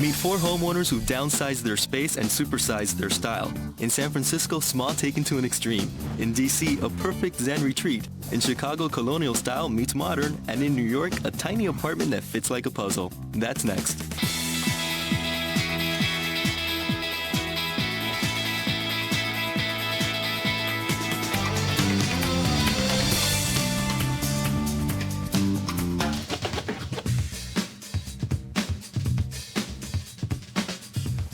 Meet 4 homeowners who downsized their space and supersized their style. In San Francisco, small taken to an extreme. In DC, a perfect Zen retreat. In Chicago, colonial style meets modern. And in New York, a tiny apartment that fits like a puzzle. That's next.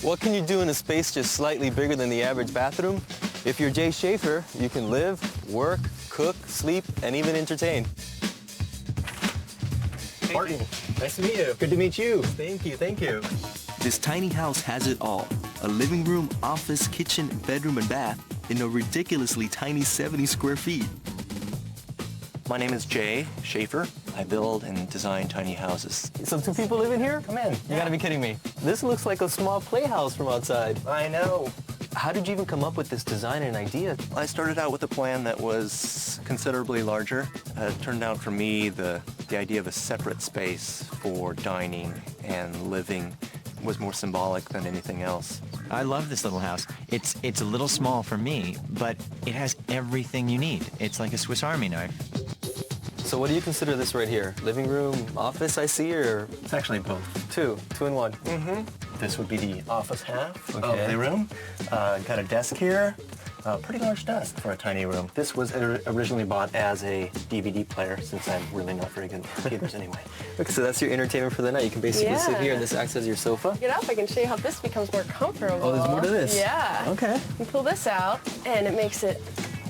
What can you do in a space just slightly bigger than the average bathroom? If you're Jay Schaefer, you can live, work, cook, sleep, and even entertain. Martin, nice to meet you. Good to meet you. Thank you, thank you. This tiny house has it all. A living room, office, kitchen, bedroom, and bath in a ridiculously tiny 70 square feet. My name is Jay Schaefer. I build and design tiny houses. So 2 people live in here? Come in. You gotta be kidding me. This looks like a small playhouse from outside. I know. How did you even come up with this design and idea? I started out with a plan that was considerably larger. It turned out for me the idea of a separate space for dining and living was more symbolic than anything else. I love this little house. It's a little small for me, but it has everything you need. It's like a Swiss Army knife. So what do you consider this right here? Living room, office, I see, or? It's actually both. 2 in 1. This would be the office half of Okay. the room. Got a desk here. Pretty large desk for a tiny room. This was originally bought as a DVD player since I'm really not very good at computers anyway. Okay, so that's your entertainment for the night. You can basically sit here and this acts as your sofa. Get up, I can show you how this becomes more comfortable. Oh, there's more to this? Yeah. Okay. You pull this out, and it makes it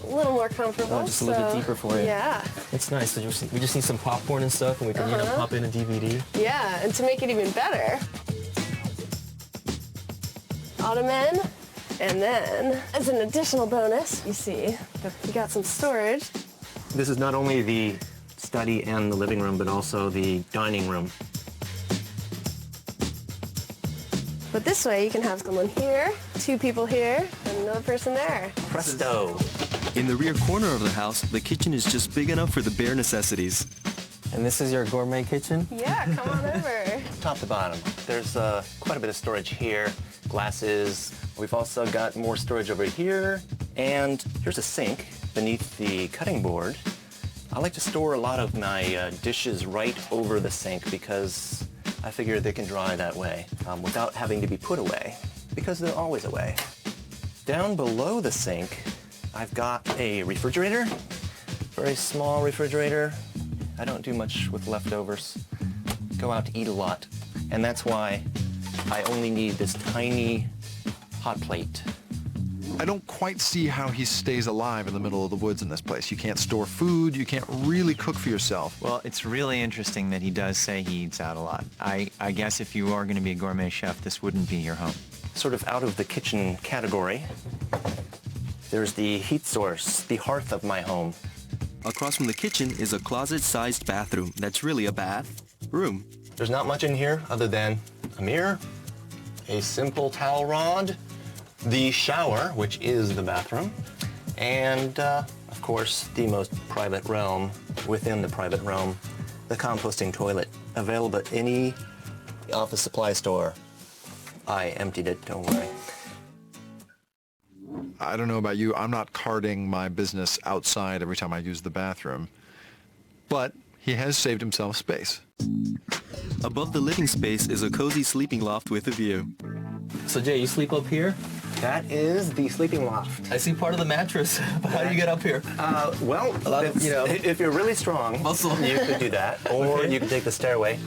a little more comfortable. Oh, just a little bit deeper for you. Yeah. It's nice. So we just need some popcorn and stuff, and we can, pop in a DVD. Yeah, and to make it even better, ottoman, and then, as an additional bonus, you see that you got some storage. This is not only the study and the living room, but also the dining room. But this way, you can have someone here, 2 people here, and another person there. Presto! In the rear corner of the house, the kitchen is just big enough for the bare necessities. And this is your gourmet kitchen? Yeah, come on over. Top to bottom. There's quite a bit of storage here, glasses. We've also got more storage over here. And here's a sink beneath the cutting board. I like to store a lot of my dishes right over the sink because I figure they can dry that way without having to be put away because they're always away. Down below the sink, I've got a refrigerator, very small refrigerator. I don't do much with leftovers. Go out to eat a lot. And that's why I only need this tiny hot plate. I don't quite see how he stays alive in the middle of the woods in this place. You can't store food, you can't really cook for yourself. Well, it's really interesting that he does say he eats out a lot. I guess if you are going to be a gourmet chef, this wouldn't be your home. Sort of out of the kitchen category, there's the heat source, the hearth of my home. Across from the kitchen is a closet-sized bathroom that's really a bath room. There's not much in here other than a mirror, a simple towel rod, the shower, which is the bathroom, and, of course, the most private realm within the private realm, the composting toilet, available at any office supply store. I emptied it, don't worry. I don't know about you, I'm not carting my business outside every time I use the bathroom, but he has saved himself space. Above the living space is a cozy sleeping loft with a view. So Jay, you sleep up here? That is the sleeping loft. I see part of the mattress. How do you get up here? Well, A lot of, if you're really strong, Muscle. you could do that, or Okay. you could take the stairway.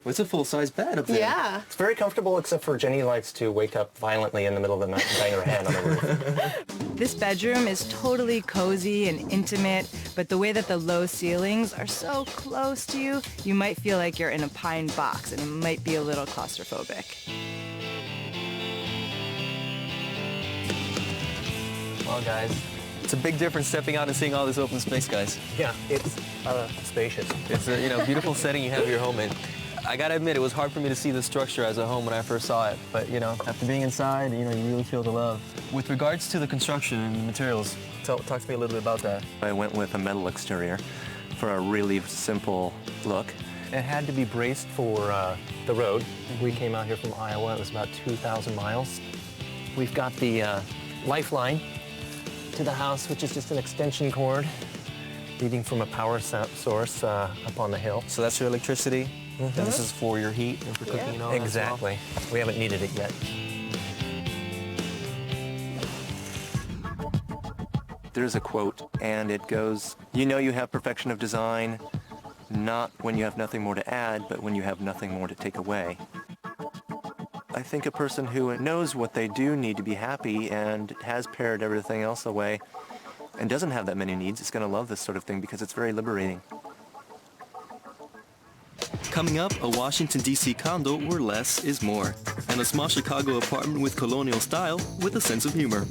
It's a full-size bed up there. Yeah. It's very comfortable, except for Jenny likes to wake up violently in the middle of the night and bang her head on the roof. This bedroom is totally cozy and intimate, but the way that the low ceilings are so close to you, you might feel like you're in a pine box and it might be a little claustrophobic. Well, guys, it's a big difference stepping out and seeing all this open space, guys. Yeah, it's spacious. It's a beautiful setting you have your home in. I gotta admit, it was hard for me to see the structure as a home when I first saw it. But, after being inside, you really feel the love. With regards to the construction and the materials, talk to me a little bit about that. I went with a metal exterior for a really simple look. It had to be braced for the road. We came out here from Iowa. It was about 2,000 miles. We've got the lifeline to the house, which is just an extension cord leading from a power source up on the hill. So that's your electricity. And this is for your heat and for cooking and all that as well? Exactly. We haven't needed it yet. There's a quote, and it goes, "You know you have perfection of design, not when you have nothing more to add, but when you have nothing more to take away." I think a person who knows what they do need to be happy and has pared everything else away and doesn't have that many needs is going to love this sort of thing because it's very liberating. Coming up, a Washington, D.C. condo where less is more, and a small Chicago apartment with colonial style with a sense of humor.